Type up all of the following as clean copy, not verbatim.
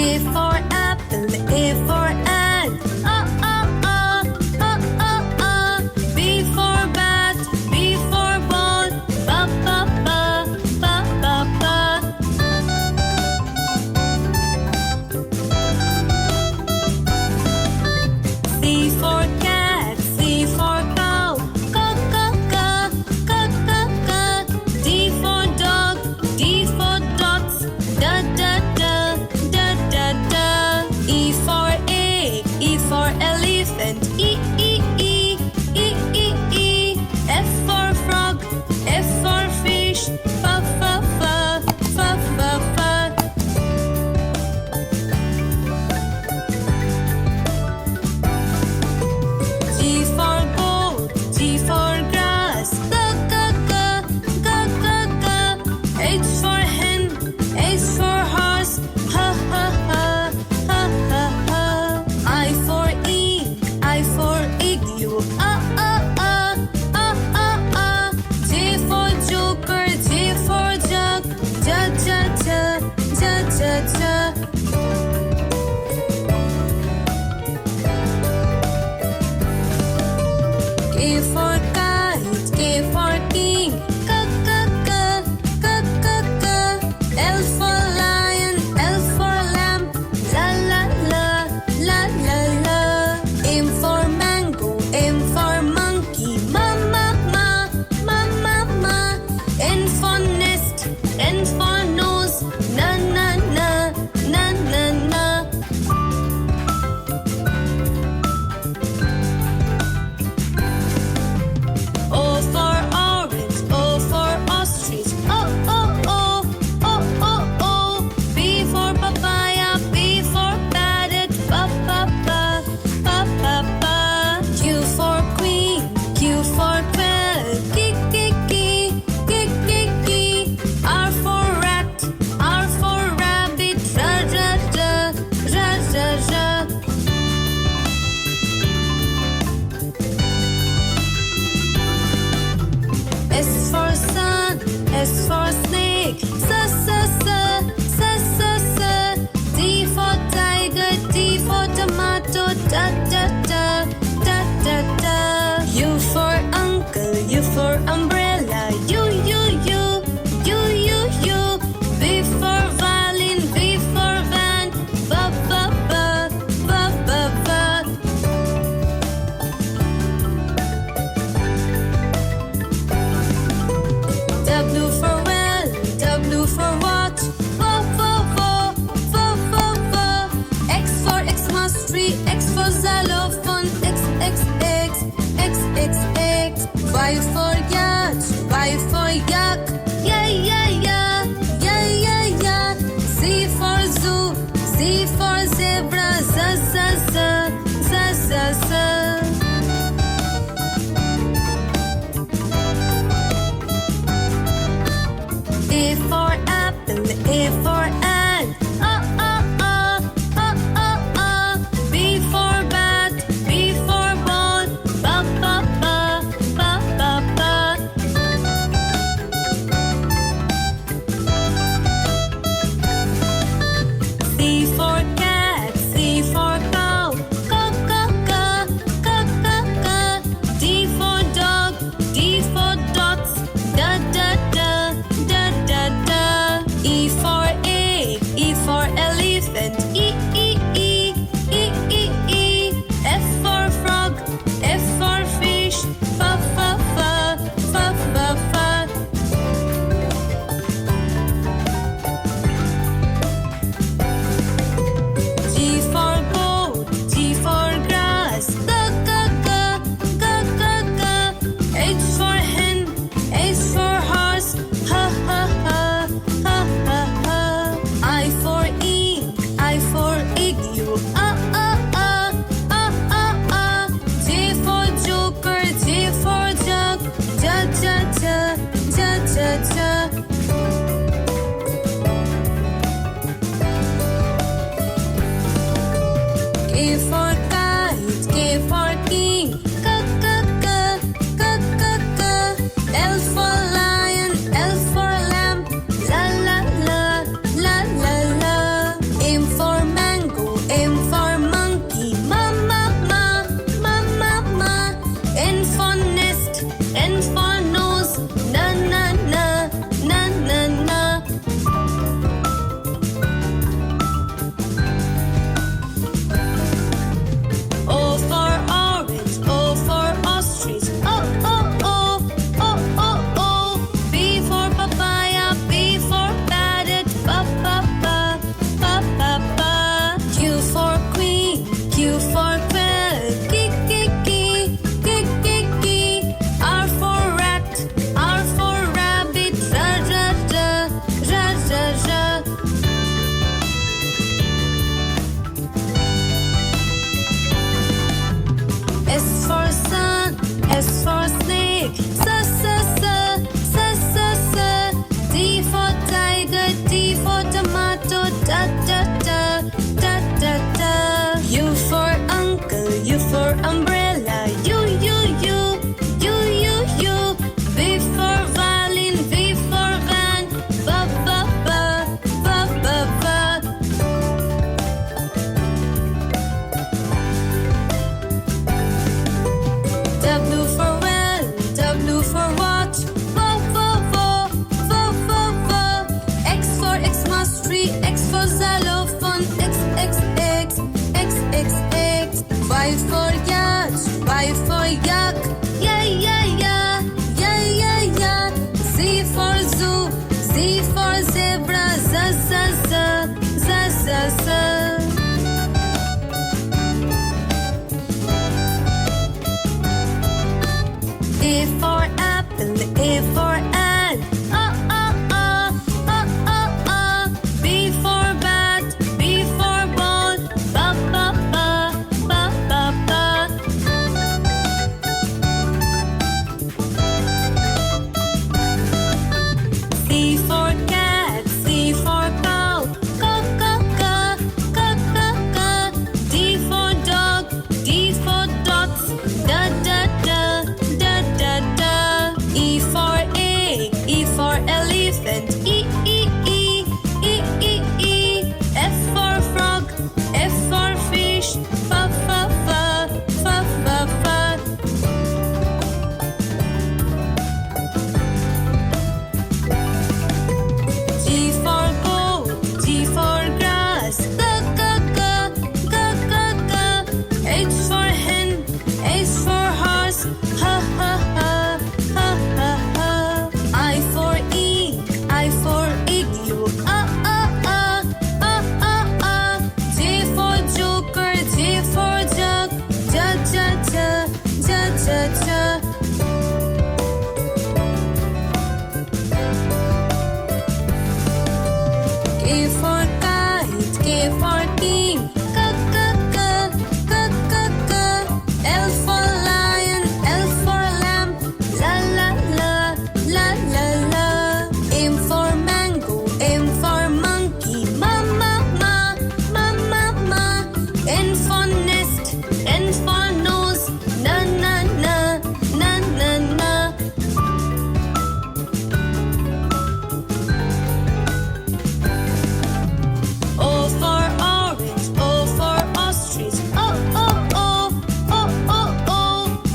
A for apple, A for ant. B for bat, B for ball. Ba ba ba, ba ba ba. C for cat, C for cow. Ca ca ca, ca ca ca. D for dog, D for dots. Da da da, da da da. E for egg, E for elephant. E e e, e e e. F for frog, F for fish. Fa fa fa, fa fa fa. G for goat, G for grass. Ga ga ga, ga ga ga. H for hen, H for horse. Ha ha ha, ha ha ha. I for ink, I for igloo. J for joker, J for jug. Ja ja ja, ja ja ja. K for kite, K for king. Ka ka ka, ka ka ka. L for lion, L for lamb. La la la, la la la. M for mango, M for monkey. Ma ma ma, ma ma ma. N for nest, N for nose. Na na na, na na na. O for orange, O for ostrich. Oh oh oh, oh oh oh. P for papaya, P for parrot. Pa pa pa, pa pa pa. Q for queen, Q for quail. Ki ki ki, ki ki ki. R for rat, R for rabbit. Ra ra ra, ra ra ra. S for sun, S for snake. Sa sa sa, sa sa sa. T for tiger, T for tomato. Da da da, da da da. U for uncle, U for umbrella. U U U, U U U. V for violin, V for van. Ba ba ba, ba ba ba. W for well, W for watch. Wo wo wo, wo wo wo. X for Xmas tree, X for xylophone. X X X, X X X. Y for yacht, Y for yak. Yeah yeah yeah, yeah yeah yeah. Z for zoo, Z for zebra. Z z z, z z z. A for apple, A for ant. B for bat, B for ball. Ba ba ba, ba ba ba. C for cat, C for cow. Ca ca ca, ca ca ca. D for dog, D for dots. Da da da, da da da. E for egg, E for elephant. E e e, e e e. F for frog, F for fish. Fa fa fa, fa fa fa. G for goat, G for grass. Ga ga ga, ga ga ga. H for hen, H for horse. Ha ha ha, ha ha ha. I for ink, I for igloo. J for joker, J for jug. Ja ja ja, ja ja ja. K for kite, K for king. Ka ka ka, ka ka ka. L for lion, L for lamb. La la la, la la la. M for xylophone. X, X, X, X, X, X. Y for yacht, Y for yak. Yeah, yeah, yeah, yeah, yeah, yeah. Z for zoo, Z for zebra. Z, Z, Z, Z, Z, Z. A for apple, A for ant. B for bat, B for ball. Ba, ba, ba, ba, ba, ba. C for cat, C for cow. Ca, ca, ca, ca, ca, ca. D for dog, D for dogs. Da, da, da, da, da, da. E for egg, E for elephant. E, E, E, E, E, E. F for frog, F for fish. Fa, fa, fa, fa, fa, fa. G for goat, G for grass. Ga, ga, ga, ga, ga, ga. H for hen, H for horse. Ha, ha, ha, ha, ha, ha. I for ink, I for igloo. J for joker, J for jug. Ja, ja, ja, ja, ja, ja. K for kite, K for king. Ka, ka, ka, ka, ka, ka. L for lion, L for lamb. La, la, la, la, la, la. M for mango, M for monkey. Ma, ma, ma, ma, ma, ma. N for nest, N for nose. Na, na, na, na, na, na. O for orange, O for ostrich. O, O, O, O, O, O.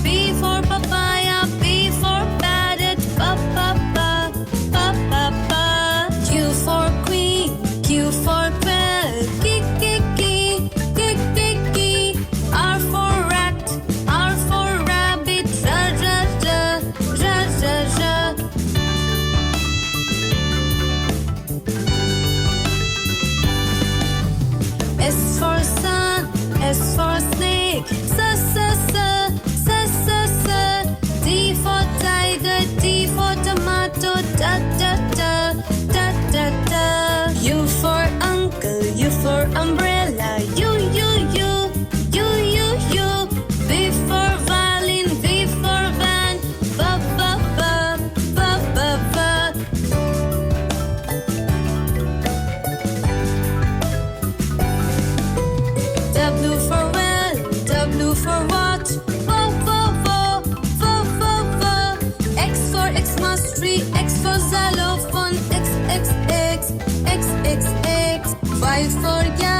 P for papaya, P for parrot. Pa, pa, pa, pa, pa, pa. Q for queen, Q for quail. Ki, ki, ki, ki, ki, ki. R for rat, R for rabbit. Ra, ra, ra, ra, ra, ra. S for sun, S for snake. Sa, sa, sa, sa, sa, sa. T for tiger, T for tomato. Da, da, da, da, da, da. U for uncle, U for umbrella. U, U, U, U, U, U. V for violin, V for van. Ba, ba, ba, ba, ba, ba. W for well, W for what? Wo, wo, wo, wo, wo, wo. X for Xmas tree, X for xylophone. X, X, X, X, X, X. Y for yak.